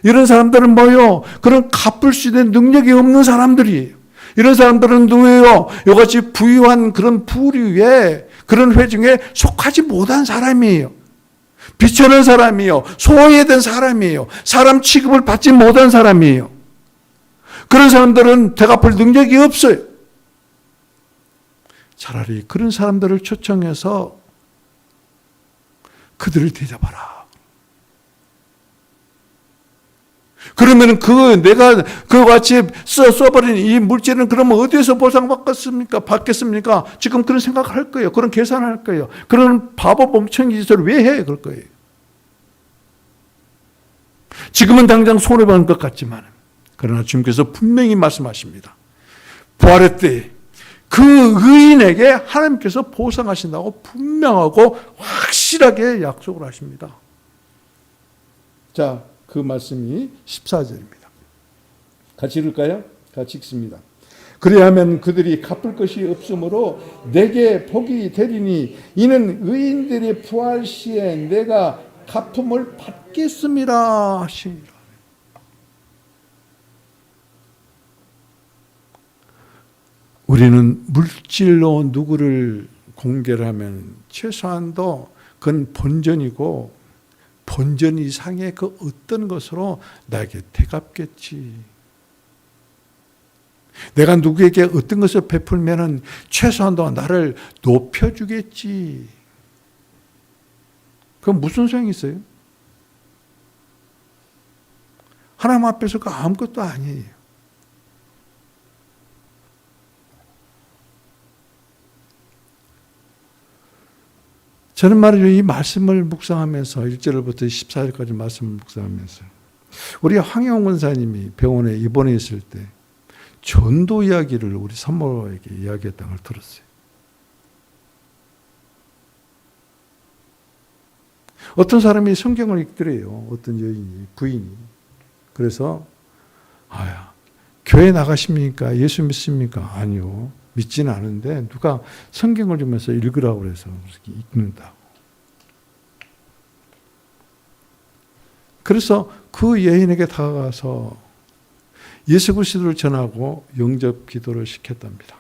이런 사람들은 뭐예요? 그런 갚을 수 있는 능력이 없는 사람들이에요. 이런 사람들은 누구예요? 이같이 부유한 그런 부류에, 그런 회중에 속하지 못한 사람이에요. 비천한 사람이에요. 소외된 사람이에요. 사람 취급을 받지 못한 사람이에요. 그런 사람들은 대갚을 능력이 없어요. 차라리 그런 사람들을 초청해서 그들을 대접하라. 그러면 내가 그같이 써버린 이 물질은 그러면 어디에서 받겠습니까? 지금 그런 생각을 할 거예요. 그런 계산을 할 거예요. 그런 바보 멍청이 짓을 왜 해? 그럴 거예요. 지금은 당장 손해보는 것 같지만, 그러나 주님께서 분명히 말씀하십니다. 부활의 때 그 의인에게 하나님께서 보상하신다고 분명하고 확실하게 약속을 하십니다. 자, 그 말씀이 14절입니다. 같이 읽을까요? 같이 읽습니다. 그리하면 그들이 갚을 것이 없으므로 내게 복이 되리니 이는 의인들의 부활 시에 내가 갚음을 받겠습니다 하시니라. 우리는 물질로 누구를 공개를 하면 최소한도 그건 본전이고 본전 이상의 그 어떤 것으로 나에게 대갚겠지. 내가 누구에게 어떤 것을 베풀면은 최소한도 나를 높여주겠지. 그건 무슨 소용이 있어요? 하나님 앞에서 그 아무것도 아니에요. 저는 말이죠. 이 말씀을 묵상하면서 1절부터 14절까지 말씀을 묵상하면서 우리 황영 원사님이 병원에 입원해 있을 때 전도 이야기를 우리 산모에게 이야기했다는 걸 들었어요. 어떤 사람이 성경을 읽더래요. 어떤 여인이, 부인이. 그래서 교회 나가십니까? 예수 믿습니까? 아니요. 믿지는 않은데 누가 성경을 주면서 읽으라고 그래서 읽는다고. 그래서 그 여인에게 다가가서 예수 그리스도를 전하고 영접 기도를 시켰답니다.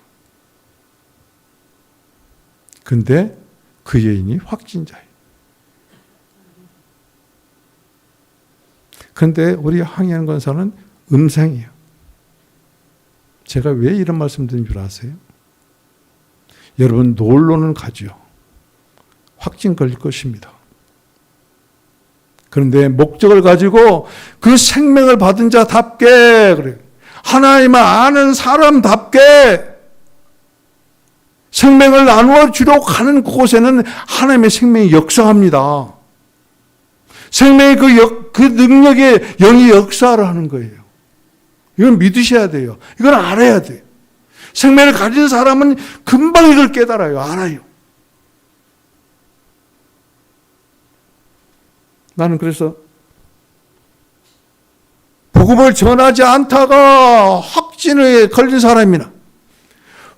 근데 그 여인이 확진자예요. 근데 우리 황희연 권사는 음생이에요. 제가 왜 이런 말씀 드린 줄 아세요? 여러분 놀러는 가죠. 확진 걸릴 것입니다. 그런데 목적을 가지고 그 생명을 받은 자답게 그래요. 하나님을 아는 사람답게 생명을 나누어 주려고 하는 그곳에는 하나님의 생명이 역사합니다. 생명의 그 능력의 영이 역사를 하는 거예요. 이건 믿으셔야 돼요. 이건 알아야 돼요. 생명을 가진 사람은 금방 이걸 깨달아요. 알아요. 나는 그래서 복음을 전하지 않다가 확진에 걸린 사람이나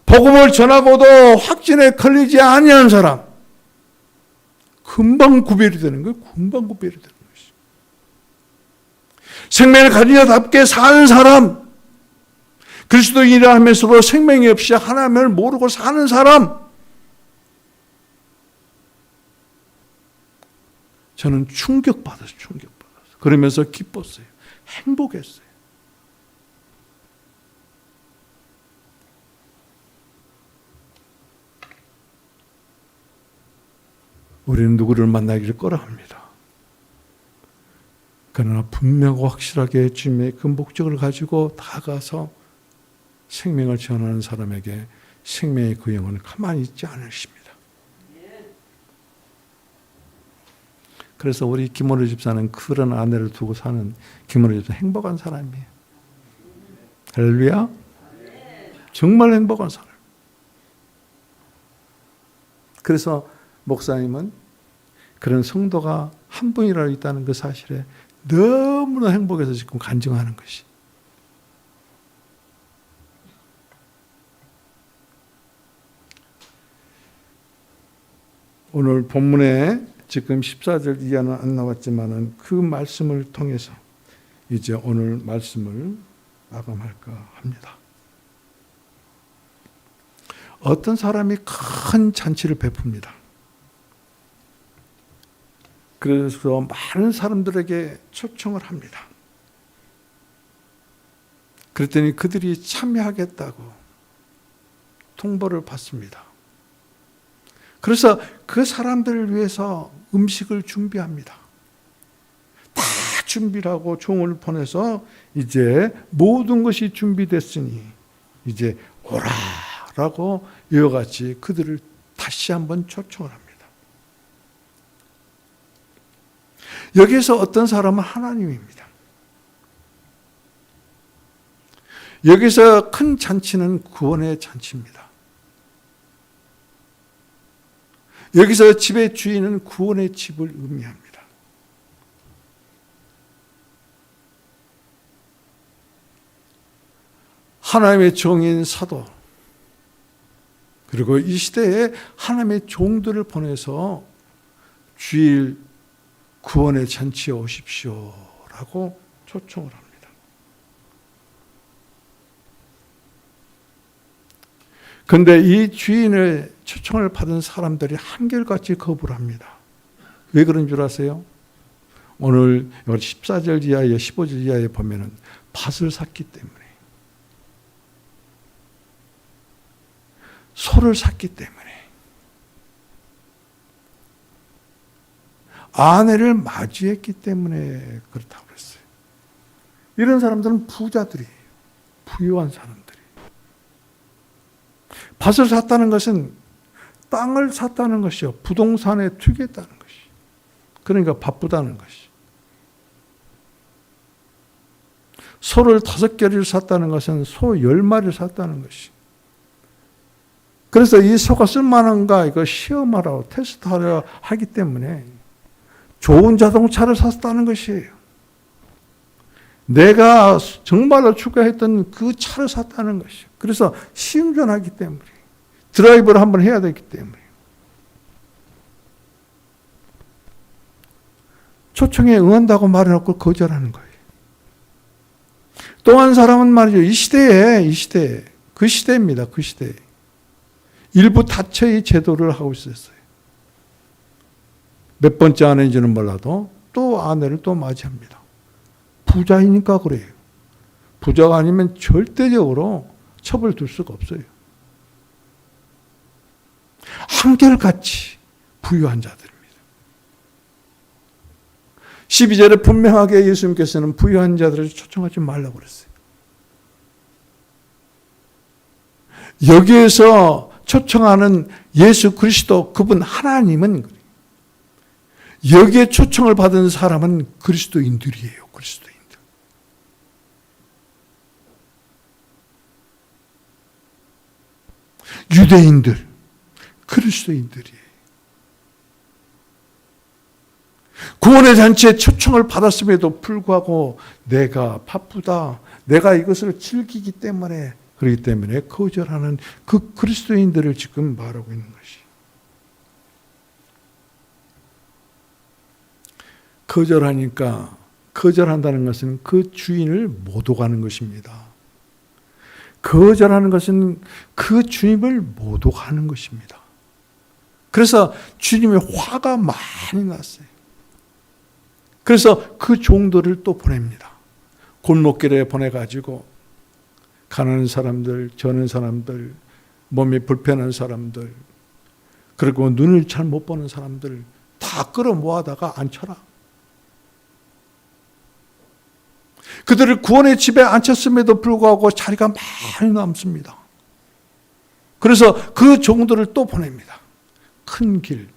복음을 전하고도 확진에 걸리지 아니한 사람 금방 구별이 되는 거예요. 금방 구별이 되는 것이죠. 생명을 가진 자답게 사는 사람, 그리스도인이라 하면서도 생명이 없이 하나님을 모르고 사는 사람, 저는 충격받았어요. 그러면서 기뻤어요. 행복했어요. 우리는 누구를 만나기를 꺼려합니다. 그러나 분명하고 확실하게 주님의 그 목적을 가지고 다가가서 생명을 전하는 사람에게 생명의 그 영은 가만히 있지 않으십니다. 그래서 우리 김원우 집사는 그런 아내를 두고 사는 김원우 집사 행복한 사람이에요. 할렐루야. 정말 행복한 사람. 그래서 목사님은 그런 성도가 한 분이라도 있다는 그 사실에 너무나 행복해서 지금 간증하는 것이. 오늘 본문에 지금 14절 이하는 안 나왔지만은 그 말씀을 통해서 이제 오늘 말씀을 마감할까 합니다. 어떤 사람이 큰 잔치를 베풉니다. 그래서 많은 사람들에게 초청을 합니다. 그랬더니 그들이 참여하겠다고 통보를 받습니다. 그래서 그 사람들을 위해서 음식을 준비합니다. 다 준비를 하고 종을 보내서 이제 모든 것이 준비됐으니 이제 오라라고 이와 같이 그들을 다시 한번 초청을 합니다. 여기서 어떤 사람은 하나님입니다. 여기서 큰 잔치는 구원의 잔치입니다. 여기서 집의 주인은 구원의 집을 의미합니다. 하나님의 종인 사도, 그리고 이 시대에 하나님의 종들을 보내서 주일 구원의 잔치에 오십시오라고 초청을 합니다. 그런데 이 주인의 초청을 받은 사람들이 한결같이 거부를 합니다. 왜 그런 줄 아세요? 오늘 14절 이하에 15절 이하에 보면은 밭을 샀기 때문에, 소를 샀기 때문에, 아내를 맞이했기 때문에 그렇다고 그랬어요. 이런 사람들은 부자들이에요. 부유한 사람들이. 밭을 샀다는 것은 땅을 샀다는 것이요. 부동산에 투기했다는 것이. 그러니까 바쁘다는 것이. 소를 5개를 샀다는 것은 소 10마리를 샀다는 것이. 그래서 이 소가 쓸만한가 이거 시험하라고 테스트하려 하기 때문에 좋은 자동차를 샀다는 것이에요. 내가 정말로 추구했던 그 차를 샀다는 것이에요. 그래서 시운전하기 때문에 드라이브를 한번 해야 되기 때문에 초청에 응한다고 말해놓고 거절하는 거예요. 또 한 사람은 말이죠. 이 시대에 그 시대입니다. 그 시대에 일부 다처의 제도를 하고 있었어요. 몇 번째 아내인지는 몰라도 또 아내를 또 맞이합니다. 부자이니까 그래요. 부자가 아니면 절대적으로 첩을 둘 수가 없어요. 한결같이 부유한 자들입니다. 12절에 분명하게 예수님께서는 부유한 자들을 초청하지 말라고 그랬어요. 여기에서 초청하는 예수 그리스도 그분 하나님은 여기에 초청을 받은 사람은 그리스도인들이에요. 그리스도인들. 유대인들, 그리스도인들이에요. 구원의 잔치에 초청을 받았음에도 불구하고 내가 바쁘다, 내가 이것을 즐기기 때문에 그렇기 때문에 거절하는 그 그리스도인들을 지금 말하고 있는 것이. 거절하니까 거절한다는 것은 그 주인을 못 오가는 것입니다. 거절하는 것은 그 주님을 못 오가는 것입니다. 그래서 주님의 화가 많이 났어요. 그래서 그 종들을 또 보냅니다. 골목길에 보내가지고 가난한 사람들, 저는 사람들, 몸이 불편한 사람들, 그리고 눈을 잘 못 보는 사람들 다 끌어모아다가 앉혀라. 그들을 구원의 집에 앉혔음에도 불구하고 자리가 많이 남습니다. 그래서 그 종들을 또 보냅니다. 큰 길,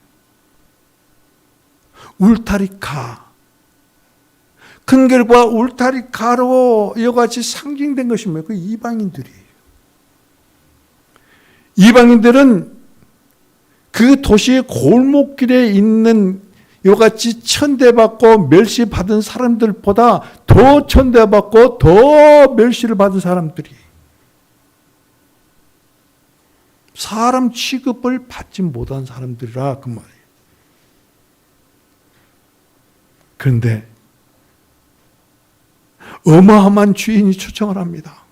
울타리가, 큰 길과 울타리가로 이같이 상징된 것이 뭐예요? 그 이방인들이에요. 이방인들은 그 도시의 골목길에 있는 이같이 천대받고 멸시받은 사람들보다 더 천대받고 더 멸시를 받은 사람들이 사람 취급을 받지 못한 사람들이라 그 말이에요. 그런데 어마어마한 주인이 초청을 합니다.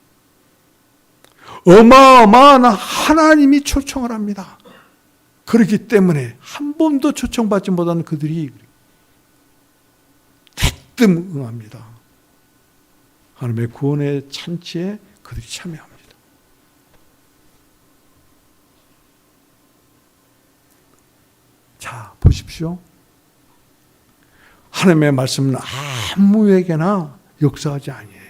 어마어마한 하나님이 초청을 합니다. 그렇기 때문에 한 번도 초청받지 못한 그들이 대뜸 응합니다. 하나님의 구원의 잔치에 그들이 참여합니다. 자, 보십시오. 하나님의 말씀은 아무에게나 역사하지 아니에요.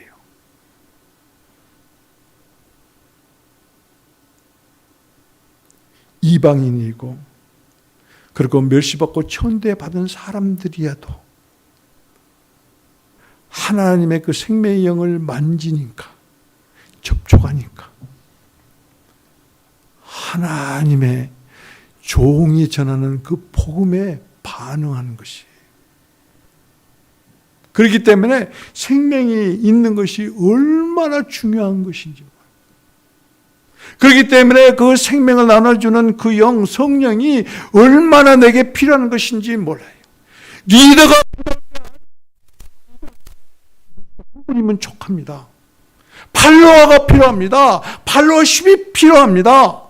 이방인이고 그리고 멸시받고 천대받은 사람들이야도 하나님의 그 생명의 영을 만지니까 접촉하니까 하나님의 종이 전하는 그 복음에 반응하는 것이에요. 그렇기 때문에 생명이 있는 것이 얼마나 중요한 것인지. 그렇기 때문에 그 생명을 나눠주는 그 영, 성령이 얼마나 내게 필요한 것인지 몰라요. 리더가 이면 족합니다. 팔로워가 필요합니다. 팔로워십이 필요합니다.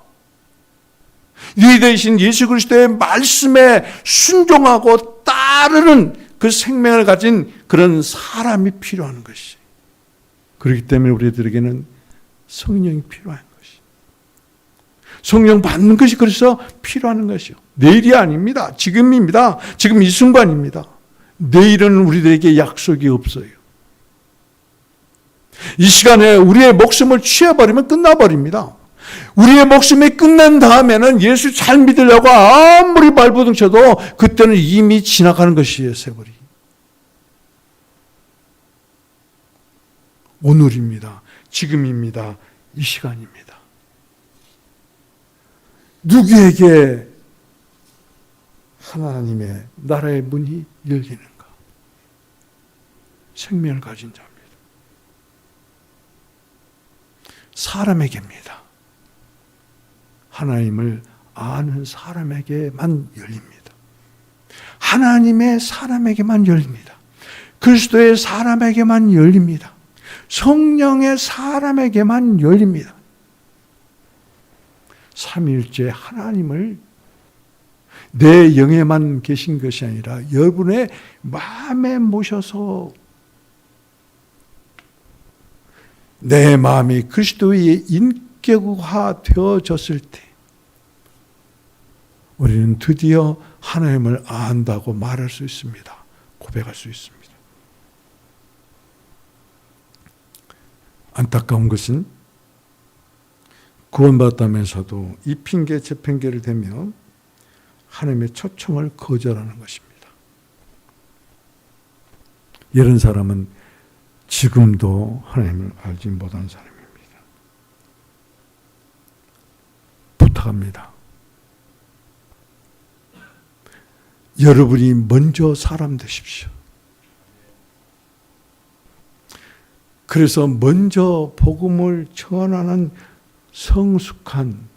리더이신 예수 그리스도의 말씀에 순종하고 따르는 그 생명을 가진 그런 사람이 필요한 것이. 그렇기 때문에 우리들에게는 성령이 필요한 것이. 성령 받는 것이 그래서 필요한 것이요. 내일이 아닙니다. 지금입니다. 지금 이 순간입니다. 내일은 우리들에게 약속이 없어요. 이 시간에 우리의 목숨을 취해버리면 끝나버립니다. 우리의 목숨이 끝난 다음에는 예수 잘 믿으려고 아무리 발버둥 쳐도 그때는 이미 지나가는 것이에요, 세월이. 오늘입니다. 지금입니다. 이 시간입니다. 누구에게 하나님의 나라의 문이 열리는가? 생명을 가진 자입니다. 사람에게입니다. 하나님을 아는 사람에게만 열립니다. 하나님의 사람에게만 열립니다. 그리스도의 사람에게만 열립니다. 성령의 사람에게만 열립니다. 삼위일체 하나님을 내 영에만 계신 것이 아니라 여러분의 마음에 모셔서 내 마음이 그리스도의 인격화 되어졌을 때 우리는 드디어 하나님을 안다고 말할 수 있습니다. 고백할 수 있습니다. 안타까운 것은 구원받았다면서도 이 핑계 저 핑계를 대며 하나님의 초청을 거절하는 것입니다. 이런 사람은 지금도 하나님을 알지 못하는 사람입니다. 부탁합니다. 여러분이 먼저 사람 되십시오. 그래서 먼저 복음을 전하는 성숙한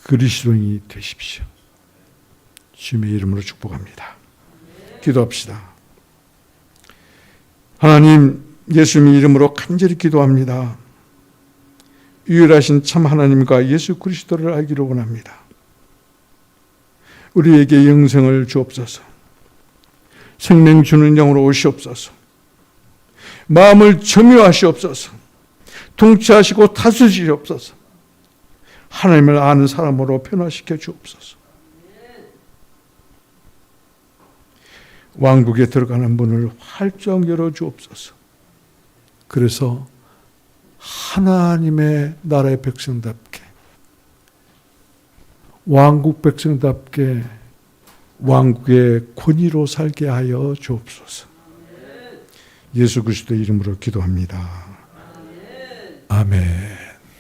그리스도인이 되십시오. 주님의 이름으로 축복합니다. 기도합시다. 하나님, 예수님의 이름으로 간절히 기도합니다. 유일하신 참 하나님과 예수 그리스도를 알기를 원합니다. 우리에게 영생을 주옵소서. 생명 주는 영으로 오시옵소서. 마음을 점유하시옵소서. 통치하시고 다스리시옵소서. 하나님을 아는 사람으로 변화시켜 주옵소서. 왕국에 들어가는 문을 활짝 열어 주옵소서. 그래서 하나님의 나라의 백성답게, 왕국 백성답게 왕국의 권위로 살게 하여 주옵소서. 예수 그리스도의 이름으로 기도합니다. 아멘.